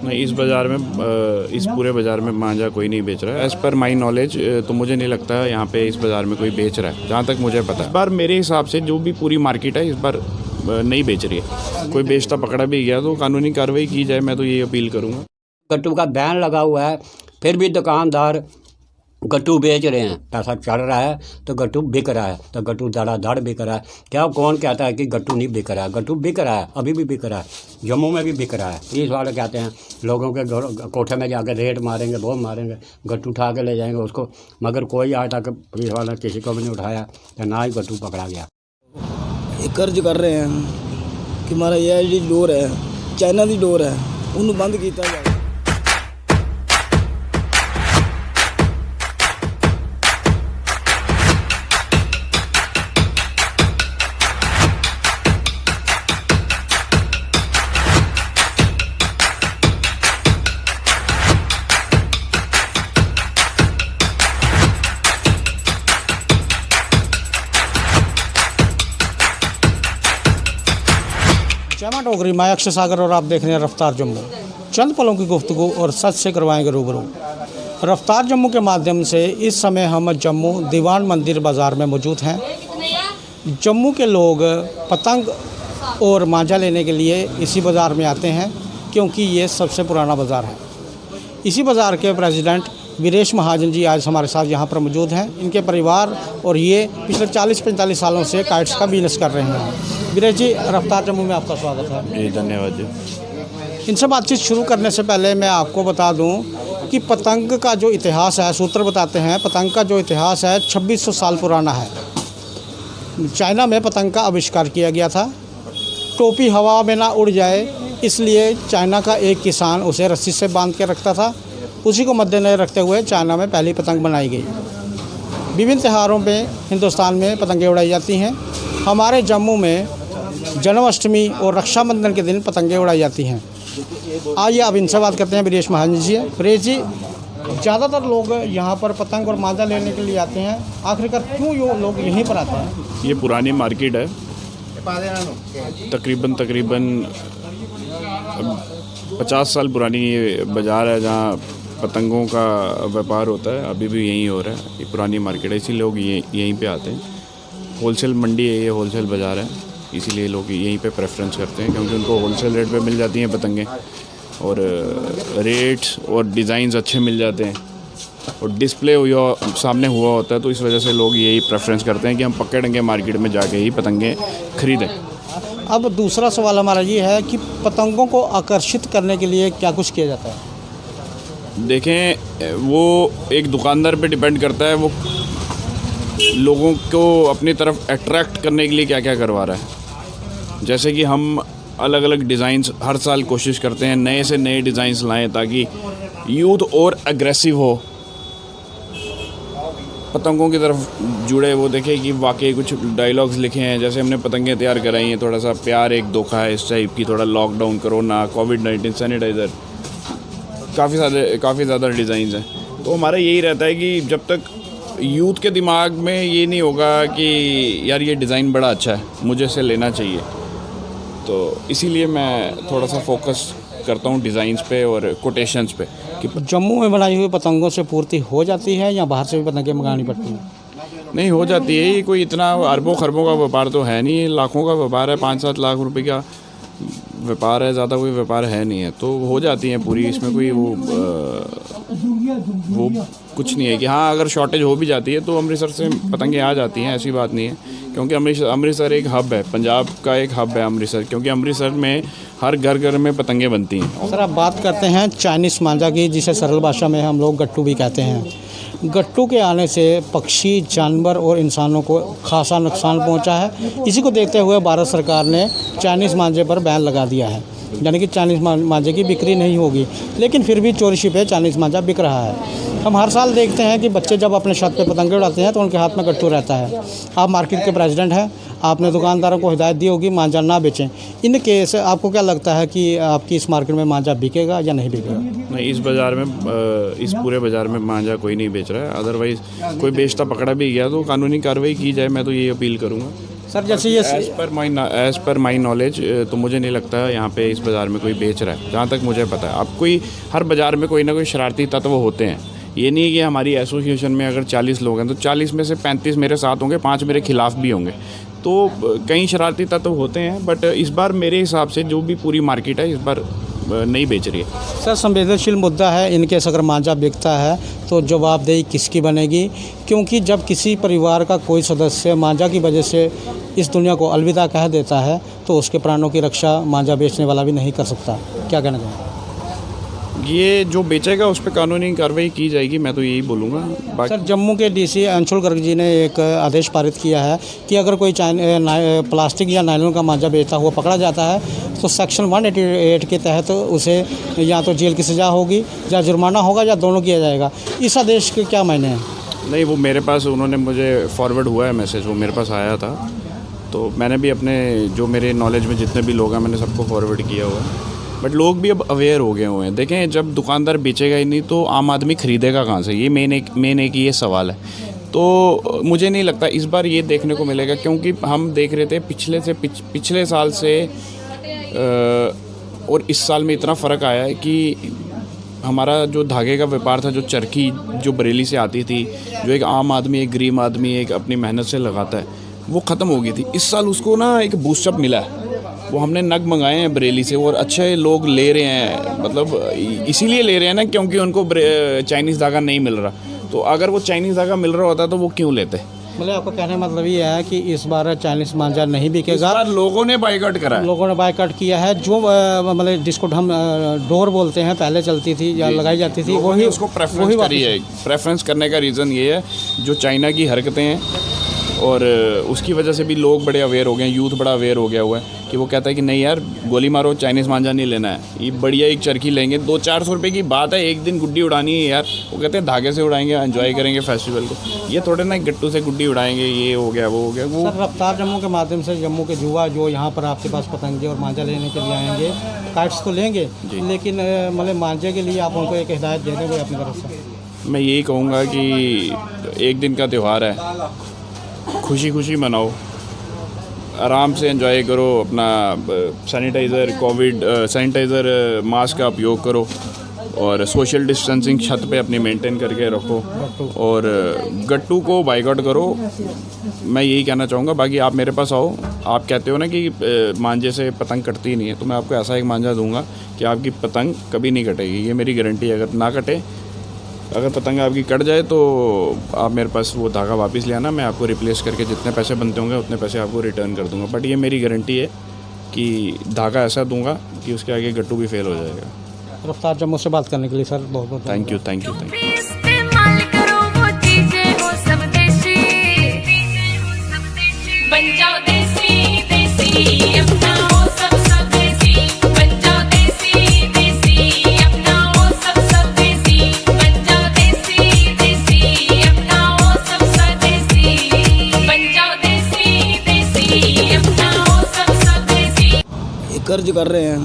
नहीं, इस बाज़ार में इस पूरे बाज़ार में मांझा कोई नहीं बेच रहा है। एज़ पर माई नॉलेज तो मुझे नहीं लगता है यहाँ पे इस बाज़ार में कोई बेच रहा है, जहाँ तक मुझे पता है। इस बार मेरे हिसाब से जो भी पूरी मार्केट है इस बार नहीं बेच रही है। कोई बेचता पकड़ा भी गया तो कानूनी कार्रवाई की जाए, मैं तो ये अपील करूँगा। गट्टू का बैन लगा हुआ है, फिर भी दुकानदार गट्टू बेच रहे हैं। पैसा चढ़ रहा है तो गट्टू बिक रहा है, तो गट्टू धड़ाधड़ बिक रहा है। क्या कौन कहता है कि गट्टू नहीं बिक रहा है? गट्टू बिक रहा है, अभी भी बिक रहा है, जम्मू में भी बिक रहा है। पुलिस वाले कहते हैं लोगों के कोठे में जाकर रेड मारेंगे, बम मारेंगे, गट्टू उठा के ले जाएंगे उसको, मगर कोई आज तक पुलिस वाला किसी को भी नहीं उठाया, तो ना ही गट्टू पकड़ा गया। ये कर्ज कर रहे हैं कि हमारा ये जी डोर है, चाइना की डोर है, उन्होंने बंद किया जाए। जमा टोकरी, मैं अक्षय सागर और आप देख रहे हैं रफ्तार जम्मू। चंद पलों की गुफ्तगू और सच से करवाएंगे रूबरू। रफ्तार जम्मू के माध्यम से इस समय हम जम्मू दीवान मंदिर बाज़ार में मौजूद हैं। जम्मू के लोग पतंग और मांझा लेने के लिए इसी बाज़ार में आते हैं, क्योंकि ये सबसे पुराना बाज़ार है। इसी बाज़ार के प्रेसिडेंट वीरेश महाजन जी आज हमारे साथ यहाँ पर मौजूद हैं। इनके परिवार और ये पिछले 40-45 सालों से काइट्स का बिजनेस कर रहे हैं। वीरेश जी, रफ्तार जम्मू में आपका स्वागत है। जी धन्यवाद जी। इनसे बातचीत शुरू करने से पहले मैं आपको बता दूं कि पतंग का जो इतिहास है, सूत्र बताते हैं पतंग का जो इतिहास है 2600 साल पुराना है। चाइना में पतंग का आविष्कार किया गया था। टोपी हवा में ना उड़ जाए इसलिए चाइना का एक किसान उसे रस्सी से बांध के रखता था। उसी को मद्देनजर रखते हुए चाइना में पहली पतंग बनाई गई। विभिन्न त्योहारों में हिंदुस्तान में पतंगें उड़ाई जाती हैं। हमारे जम्मू में जन्माष्टमी और रक्षाबंधन के दिन पतंगें उड़ाई जाती हैं। आइए अब इनसे बात करते हैं वीरेश महाजन जी। वीरेश जी, ज़्यादातर लोग यहाँ पर पतंग और मांझा लेने के लिए आते हैं, आखिरकार क्यों ये लोग यहीं पर आते हैं? ये पुरानी मार्केट है, तकरीबन 50 साल पुरानी ये बाज़ार है जहाँ पतंगों का व्यापार होता है। अभी भी यहीं हो रहा है। ये पुरानी मार्केट है, इसीलिए लोग यहीं पे आते हैं। होलसेल मंडी है, ये होलसेल बाज़ार है, इसीलिए लोग यहीं पे प्रेफरेंस करते हैं, क्योंकि उनको होलसेल रेट पे मिल जाती हैं पतंगें और रेट्स और डिज़ाइंस अच्छे मिल जाते हैं और डिस्प्ले सामने हुआ होता है। तो इस वजह से लोग यही प्रेफरेंस करते हैं कि हम पक्के डंगे मार्केट में जाके ही पतंगें खरीदें। अब दूसरा सवाल हमारा ये है कि पतंगों को आकर्षित करने के लिए क्या कुछ किया जाता है? देखें, वो एक दुकानदार पे डिपेंड करता है वो लोगों को अपनी तरफ अट्रैक्ट करने के लिए क्या क्या करवा रहा है। जैसे कि हम अलग अलग डिज़ाइंस हर साल कोशिश करते हैं नए से नए डिज़ाइंस लाएं ताकि यूथ और एग्रेसिव हो, पतंगों की तरफ जुड़े। वो देखें कि वाकई कुछ डायलॉग्स लिखे हैं, जैसे हमने पतंगें तैयार कराई हैं, थोड़ा सा प्यार एक धोखा है इस टाइप की, थोड़ा लॉकडाउन, कोरोना, कोविड-19, सैनिटाइज़र, काफ़ी ज़्यादा डिज़ाइंस हैं। तो हमारा यही रहता है कि जब तक यूथ के दिमाग में ये नहीं होगा कि यार ये डिज़ाइन बड़ा अच्छा है, मुझे इसे लेना चाहिए, तो इसीलिए मैं थोड़ा सा फोकस करता हूँ डिज़ाइंस पे और कोटेशंस पे। कि जम्मू में बनाई हुई पतंगों से पूर्ति हो जाती है या बाहर से भी पतंगें मंगानी पड़ती हैं? नहीं, हो जाती है। ये कोई इतना अरबों खरबों का व्यापार तो है नहीं, लाखों का व्यापार है, 5-7 लाख रुपए का व्यापार है, ज़्यादा कोई व्यापार है नहीं है, तो हो जाती हैं पूरी। इसमें कोई वो कुछ नहीं है कि हाँ अगर शॉर्टेज हो भी जाती है तो अमृतसर से पतंगें आ जाती हैं, ऐसी बात नहीं है। क्योंकि अमृतसर एक हब है, पंजाब का एक हब है अमृतसर, क्योंकि अमृतसर में हर घर घर में पतंगें बनती हैं। सर, आप बात करते हैं चाइनीज़ मांझा की, जिसे सरल भाषा में हम लोग गट्टू भी कहते हैं। गट्टू के आने से पक्षी, जानवर और इंसानों को खासा नुकसान पहुंचा है। इसी को देखते हुए भारत सरकार ने चाइनीज़ मांझे पर बैन लगा दिया है, यानी कि चाइनीज़ मांझे की बिक्री नहीं होगी। लेकिन फिर भी चोरी छिपे चाइनीज़ मांझा बिक रहा है। हम हर साल देखते हैं कि बच्चे जब अपने छत पे पतंगे उड़ाते हैं तो उनके हाथ में गट्टू रहता है। आप मार्केट के प्रेसिडेंट हैं, आपने दुकानदारों को हिदायत दी होगी मांझा ना बेचें। इन केस आपको क्या लगता है कि आपकी इस मार्केट में मांझा बिकेगा या नहीं बिकेगा? नहीं, इस बाज़ार में इस पूरे बाज़ार में मांझा कोई नहीं बेच रहा है। अदरवाइज़ कोई बेचता पकड़ा भी गया तो कानूनी कार्रवाई की जाए, मैं तो ये अपील करूँगा। सर जैसे ये एज़ पर माई नॉलेज तो मुझे नहीं लगता है यहाँ पे इस बाज़ार में कोई बेच रहा है, जहाँ तक मुझे पता है। अब कोई हर बाज़ार में कोई ना कोई शरारती तत्व होते हैं। ये नहीं है कि हमारी एसोसिएशन में अगर 40 लोग हैं तो 40 में से 35 मेरे साथ होंगे, 5 मेरे खिलाफ भी होंगे। तो कई शरारती तत्व होते हैं, बट इस बार मेरे हिसाब से जो भी पूरी मार्केट है इस बार नहीं बेच रही है। सर संवेदनशील मुद्दा है, इनके अगर मांझा बिकता है तो जवाबदेही किसकी बनेगी? क्योंकि जब किसी परिवार का कोई सदस्य मांझा की वजह से इस दुनिया को अलविदा कह देता है तो उसके प्राणों की रक्षा मांझा बेचने वाला भी नहीं कर सकता। क्या कहना चाहेंगे? ये जो बेचेगा उस पर कानूनी कार्रवाई की जाएगी, मैं तो यही बोलूँगा। सर जम्मू के डीसी अंशुल गर्ग जी ने एक आदेश पारित किया है कि अगर कोई प्लास्टिक या नायलॉन का मांझा बेचता हुआ पकड़ा जाता है तो सेक्शन 188 के तहत उसे या तो जेल की सज़ा होगी या जुर्माना होगा या दोनों किया जाएगा। इस आदेश के क्या मायने हैं? नहीं, वो मेरे पास उन्होंने मुझे फॉरवर्ड हुआ है मैसेज, वो मेरे पास आया था, तो मैंने भी अपने जो मेरे नॉलेज में जितने भी लोग हैं मैंने सबको फॉरवर्ड किया हुआ है। बट लोग भी अब अवेयर हो गए हुए हैं। देखें, जब दुकानदार बेचेगा ही नहीं तो आम आदमी ख़रीदेगा कहाँ से? ये मेन एक ये सवाल है। तो मुझे नहीं लगता इस बार ये देखने को मिलेगा, क्योंकि हम देख रहे थे पिछले साल से और इस साल में इतना फ़र्क आया है कि हमारा जो धागे का व्यापार था, जो चरखी जो बरेली से आती थी, जो एक आम आदमी, एक गरीब आदमी एक अपनी मेहनत से लगाता है, वो ख़त्म हो गई थी। इस साल उसको ना एक बूस्टअप मिला है। वो हमने नग मंगाए हैं बरेली से और अच्छे लोग ले रहे हैं, मतलब इसीलिए ले रहे हैं ना क्योंकि उनको चाइनीज़ धागा नहीं मिल रहा। तो अगर वो चाइनीज़ धागा मिल रहा होता तो वो क्यों लेते? मतलब आपका कहने का मतलब ये है कि इस बार चाइनीज़ मांझा नहीं बिकेगा। इस बार लोगों ने बाइकआउट करा है। लोगों ने बाइकआउट किया है। जो मतलब जिसको हम डोर बोलते हैं, पहले चलती थी या लगाई जाती थी, वही उसको प्रेफरेंस करी है। प्रेफरेंस करने का रीज़न ये है जो चाइना की हरकतें हैं और उसकी वजह से भी लोग बड़े अवेयर हो गए हैं, यूथ बड़ा अवेयर हो गया हुआ है कि वो कहता है कि नहीं यार, गोली मारो, चाइनीज़ मांझा नहीं लेना है, ये बढ़िया एक चरखी लेंगे। 200-400 रुपये की बात है, एक दिन गुड्डी उड़ानी है यार। वो कहते हैं धागे से उड़ाएंगे, एंजॉय करेंगे फेस्टिवल को। ये थोड़े ना गट्टू से गुड्डी उड़ाएंगे, ये हो गया वो हो गया। वो सर रफ्तार जम्मू के माध्यम से जम्मू के युवा जो यहाँ पर आपके पास पतंगे और मांझा लेने के लिए आएंगे, काइट्स तो लेंगे, लेकिन मतलब मांझे के लिए आप उनको एक हिदायत दे देंगे अपनी तरफ से? मैं यही कहूँगा कि एक दिन का त्यौहार है, खुशी खुशी मनाओ, आराम से एंजॉय करो, अपना सैनिटाइज़र मास्क का उपयोग करो और सोशल डिस्टेंसिंग छत पे अपनी मेंटेन करके रखो और गट्टू को बाइकआउट करो। मैं यही कहना चाहूँगा। बाकी आप मेरे पास आओ, आप कहते हो ना कि मांझे से पतंग कटती नहीं है, तो मैं आपको ऐसा एक मांझा दूंगा कि आपकी पतंग कभी नहीं कटेगी। ये मेरी गारंटी है। अगर ना कटे, अगर पतंग आपकी कट जाए तो आप मेरे पास वो धागा वापस ले आना, मैं आपको रिप्लेस करके जितने पैसे बनते होंगे उतने पैसे आपको रिटर्न कर दूंगा। बट ये मेरी गारंटी है कि धागा ऐसा दूंगा कि उसके आगे गट्टू भी फेल हो जाएगा। रफ्तार जम्मू से बात करने के लिए सर बहुत बहुत थैंक यू। इस्तेमाल करो वो चीजें हो सब देसी, बन जाओ देसी देसी, अपना हो सब सब देसी, बन जाओ देसी देसी, अपना हो सब सब देसी, बन जाओ देसी देसी, अपना हो सब सब देसी, बन जाओ देसी देसी, अपना हो सब सब देसी। ਇਹ कर्ज कर रहे हैं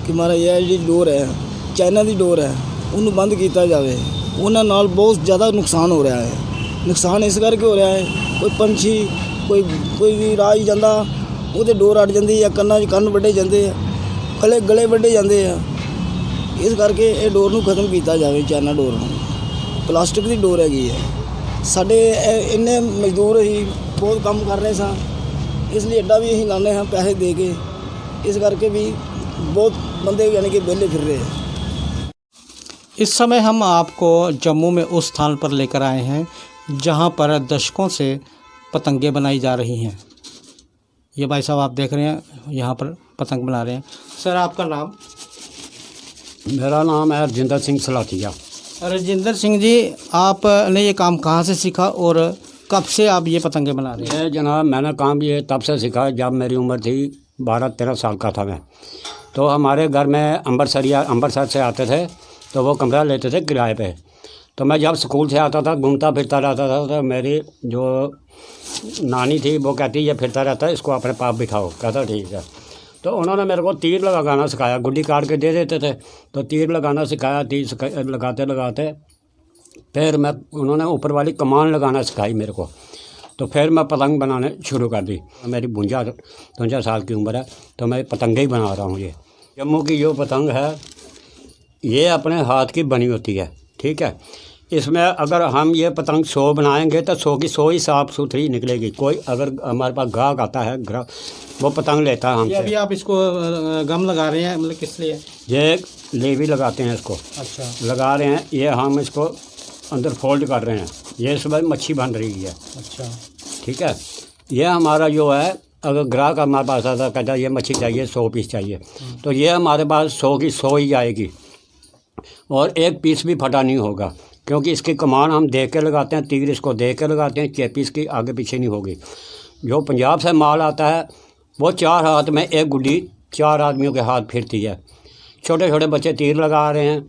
ਕਿ ਮਾਰਾ ਇਹ ਜਿਹੜੀ ਡੋਰ ਹੈ, ਚਾਈਨਾ ਦੀ ਡੋਰ ਹੈ, ਉਹਨੂੰ ਬੰਦ ਕੀਤਾ ਜਾਵੇ। ਉਹਨਾਂ ਨਾਲ ਬਹੁਤ ਜ਼ਿਆਦਾ ਨੁਕਸਾਨ ਹੋ ਰਿਹਾ ਹੈ। ਨੁਕਸਾਨ ਇਸ ਕਰਕੇ ਹੋ ਰਿਹਾ ਹੈ, ਕੋਈ ਪੰਛੀ ਕੋਈ ਵੀ ਰਾਹ ਹੀ ਜਾਂਦਾ, ਉਹਦੇ ਡੋਰ ਅੜ ਜਾਂਦੀ ਆ, ਕੰਨਾਂ 'ਚ ਕੰਨ ਵੱਢੇ ਜਾਂਦੇ ਆ, ਗਲੇ ਵੱਢੇ ਜਾਂਦੇ ਆ। ਇਸ ਕਰਕੇ ਇਹ ਡੋਰ ਨੂੰ ਖਤਮ ਕੀਤਾ ਜਾਵੇ, ਚਾਈਨਾ ਡੋਰ ਨੂੰ। ਪਲਾਸਟਿਕ ਦੀ ਡੋਰ ਹੈਗੀ ਹੈ। ਸਾਡੇ ਇੰਨੇ ਮਜ਼ਦੂਰ ਅਸੀਂ ਬਹੁਤ ਕੰਮ ਕਰ ਰਹੇ ਸਾਂ, ਇਸ ਲਈ ਅੱਡਾ ਵੀ ਅਸੀਂ ਲਾਉਂਦੇ ਹਾਂ ਪੈਸੇ ਦੇ ਕੇ। ਇਸ ਕਰਕੇ ਵੀ बहुत बंदे यानी कि बेले फिर रहे हैं। इस समय हम आपको जम्मू में उस स्थान पर लेकर आए हैं जहां पर दशकों से पतंगे बनाई जा रही हैं। ये भाई साहब आप देख रहे हैं, यहाँ पर पतंग बना रहे हैं। सर आपका नाम? मेरा नाम है रजिंदर सिंह सलाथिया। रजिंदर सिंह जी, आपने ये काम कहाँ से सीखा और कब से आप ये पतंगे बना रहे हैं? ये जनाब मैंने काम ये तब से सीखा जब मेरी उम्र थी 12-13 साल का था मैं। तो हमारे घर में अमृतसर से आते थे तो वो कमरा लेते थे किराए पे। तो मैं जब स्कूल से आता था घूमता फिरता रहता था, तो मेरी जो नानी थी वो कहती ये फिरता रहता है, इसको अपने पास बिठाओ। कहता ठीक है। तो उन्होंने मेरे को तीर लगाना सिखाया, गुड्डी काट के दे देते थे तो तीर लगाना सिखाया। तीर लगाते लगाते फिर उन्होंने ऊपर वाली कमान लगाना सिखाई मेरे को। तो फिर मैं पतंग बनाने शुरू कर दी। मेरी 52 साल की उम्र है, तो मैं पतंगे ही बना रहा हूँ। ये जम्मू की जो पतंग है ये अपने हाथ की बनी होती है, ठीक है। इसमें अगर हम ये पतंग 100 बनाएंगे तो 100 की 100 ही साफ़ सुथरी निकलेगी। कोई अगर हमारे पास ग्राहक आता है, वो पतंग लेता है ये हमसे। अभी आप इसको गम लगा रहे हैं, मतलब किस लिए? ये लेवी लगाते हैं इसको, अच्छा लगा रहे हैं। ये हम इसको अंदर फोल्ड कर रहे हैं। ये इसमें मच्छी बन रही है, अच्छा ठीक है। ये हमारा जो है, अगर ग्राहक हमारे पास आता है, कहता है ये मच्छी चाहिए 100 पीस चाहिए, तो ये हमारे पास 100 की 100 ही आएगी और एक पीस भी फटा नहीं होगा, क्योंकि इसकी कमान हम देख के लगाते हैं, तीर इसको देख के लगाते हैं, चेपी इसकी आगे पीछे नहीं होगी। जो पंजाब से माल आता है वो 4 हाथ में एक गुड्डी 4 आदमियों के हाथ फिरती है। छोटे छोटे बच्चे तीर लगा रहे हैं,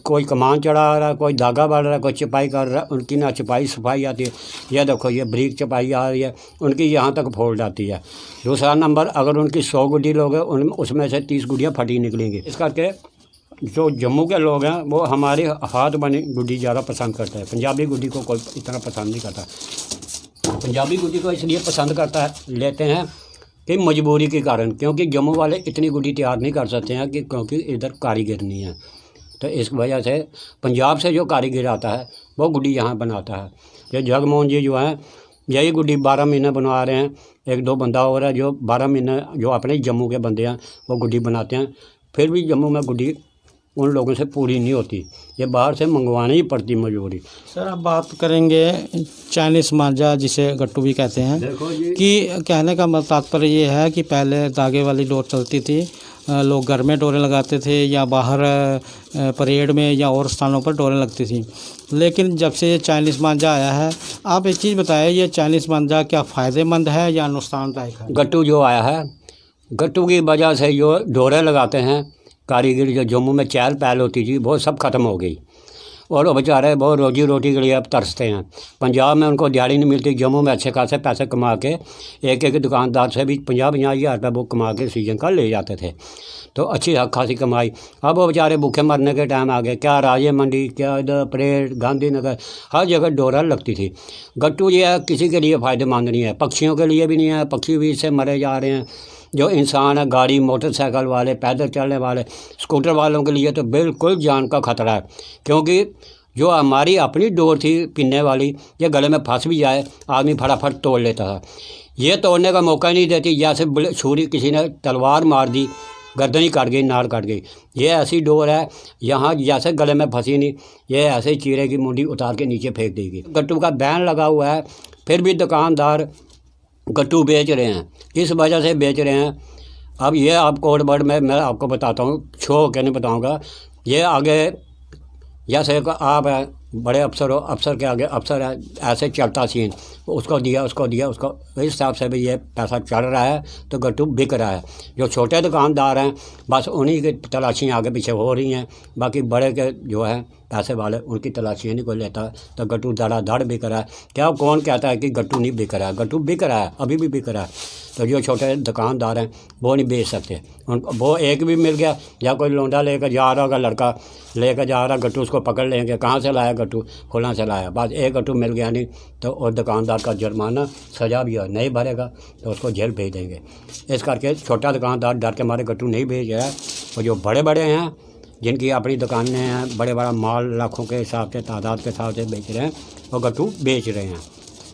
कोई कमान चढ़ा रहा है, कोई धागा बढ़ रहा है, कोई चपाई कर रहा है। उनकी ना चपाई सफाई आती है। यह देखो ये ब्रीक चपाई आ रही है, उनकी यहाँ तक फोल्ड आती है। दूसरा नंबर, अगर उनकी 100 गुड्डी लोग हैं, उसमें से 30 गुड्डियाँ फटी निकलेंगी। इस करके जो जम्मू के लोग हैं वो हमारे हाथ बनी गुड्डी ज़्यादा पसंद करते हैं। पंजाबी गुड्डी को कोई इतना पसंद नहीं करता। पंजाबी गुड्डी को इसलिए पसंद करता है, लेते हैं कि मजबूरी के कारण, क्योंकि जम्मू वाले इतनी गुड्डी तैयार नहीं कर सकते हैं, कि क्योंकि इधर कारीगर नहीं है। तो इस वजह से पंजाब से जो कारीगर आता है वो गुड्डी यहाँ बनाता है। ये जगमोहन जी जो हैं, यही गुड्डी 12 महीने बनवा रहे हैं। 1-2 बंदा और है जो 12 महीने, जो अपने जम्मू के बंदे हैं, वो गुड्डी बनाते हैं। फिर भी जम्मू में गुड्डी उन लोगों से पूरी नहीं होती, ये बाहर से मंगवानी ही पड़ती मजबूरी। सर, अब बात करेंगे चाइनीज़ मांझा, जिसे गट्टू भी कहते हैं, देखो जी, कि कहने का तात्पर्य ये है कि पहले धागे वाली डोर चलती थी, लोग घर में डोरें लगाते थे या बाहर परेड में या और स्थानों पर डोरें लगती थी। लेकिन जब से ये चाइनीज़ मांझा आया है, आप एक चीज़ बताएं, ये चाइनीज़ मांझा क्या फ़ायदेमंद है या नुकसानदायक है? गट्टू जो आया है, गट्टू की वजह से जो डोरे लगाते हैं कारीगर, जो जम्मू में चहल पहल होती थी, वो सब ख़त्म हो गई। और वो बेचारे बहुत रोजी रोटी के लिए अब तरसते हैं। पंजाब में उनको दिहाड़ी नहीं मिलती, जम्मू में अच्छे खासे पैसे कमा के एक दुकानदार से भी 50-50 हज़ार रुपये वो कमा के सीजन का ले जाते थे, तो अच्छी खासी कमाई। अब वो बेचारे भूखे मरने के टाइम आ गए। क्या राजे मंडी, क्या इधर परेड, गांधीनगर, हर जगह डोरा लगती थी। गट्टू ये है किसी के लिए फ़ायदेमंद नहीं है, पक्षियों के लिए भी नहीं है, पक्षी भी इससे मरे जा रहे हैं। जो इंसान है, गाड़ी मोटरसाइकिल वाले, पैदल चलने वाले, स्कूटर वालों के लिए तो बिल्कुल जान का ख़तरा है, क्योंकि जो हमारी अपनी डोर थी पिनने वाली, ये गले में फंस भी जाए आदमी फटाफट तोड़ लेता था। ये तोड़ने का मौका नहीं देती, जैसे छुरी किसी ने तलवार मार दी, गर्दन ही काट गई, नाड़ काट गई। ये ऐसी डोर है, यहाँ जैसे गले में फंसी नहीं, ये ऐसे ही चीरे की मुंडी उतार के नीचे फेंक देगी। गट्टू का बैन लगा हुआ है, फिर भी दुकानदार गट्टू बेच रहे हैं। किस वजह से बेच रहे हैं, अब ये आप कोड वर्ड में मैं आपको बताता हूँ, शो के नहीं बताऊँगा। ये आगे जैसे आप बड़े अफसर हो, अफसर के आगे अफसर है, ऐसे चलता सीन, उसको दिया उसको दिया उसको, इस हिसाब से भी ये पैसा चढ़ रहा है, तो गट्टू बिक रहा है। जो छोटे दुकानदार हैं बस उन्हीं की तलाशियाँ आगे पीछे हो रही हैं, बाकी बड़े के जो है पैसे वाले, उनकी तलाशियाँ नहीं कोई लेता, तो गट्टू धड़ाधड़ बिक रहा है। क्या कौन कहता है कि गट्टू नहीं बिक रहा है? गट्टू बिक रहा है, अभी भी बिक रहा है। तो जो छोटे दुकानदार हैं वो नहीं बेच सकते, उनको वो एक भी मिल गया, या कोई लौंडा लेकर जा रहा होगा, लड़का लेकर जा रहा गट्टू, उसको पकड़ लेंगे, कहाँ से लाया गट्टू, खुला से लाया, बस एक गट्टू मिल गया नहीं तो और दुकानदार का जुर्माना, सज़ा भी है, नहीं भरेगा तो उसको जेल भेज देंगे। इस करके छोटा दुकानदार डर के मारे गट्टू नहीं भेज रहा है। और जो बड़े बड़े हैं, जिनकी अपनी दुकानें हैं, बड़े बड़ा माल लाखों के हिसाब से, तादाद के हिसाब से बेच रहे हैं, वो गट्टू बेच रहे हैं।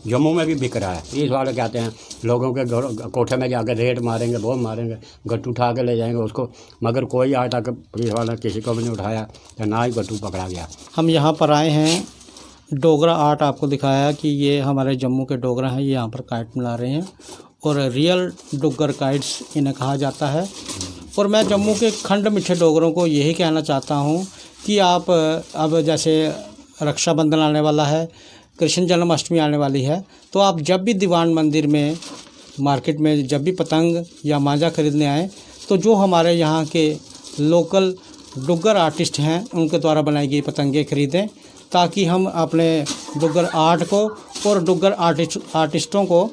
जम्मू में भी बिक रहा है। पुलिस वाले कहते हैं लोगों के कोठे में जाकर रेड मारेंगे, वो मारेंगे, गट्टू उठा के ले जाएंगे उसको, मगर कोई आज तक पुलिस वाला किसी को भी नहीं उठाया, तो ना ही गट्टू पकड़ा गया। हम यहाँ पर आए हैं, डोगरा आर्ट आपको दिखाया कि ये हमारे जम्मू के डोगरा हैं, ये यहाँ पर काइट मिला रहे हैं और रियल डुग्गर काइट्स इन्हें कहा जाता है। और मैं जम्मू के खंड मिठे डोगरों को यही कहना चाहता हूँ कि आप अब जैसे रक्षाबंधन आने वाला है, कृष्ण जन्माष्टमी आने वाली है, तो आप जब भी दीवान मंदिर में, मार्केट में जब भी पतंग या मांझा खरीदने आएँ, तो जो हमारे यहाँ के लोकल डुग्गर आर्टिस्ट हैं उनके द्वारा बनाई गई पतंगें खरीदें, ताकि हम अपने डुग्गर आर्ट को और डुग्गर आर्टिस्टों को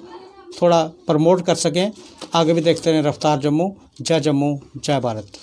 थोड़ा प्रमोट कर सकें। आगे भी देखते रहें रफ्तार जम्मू। जय जम्मू, जय भारत।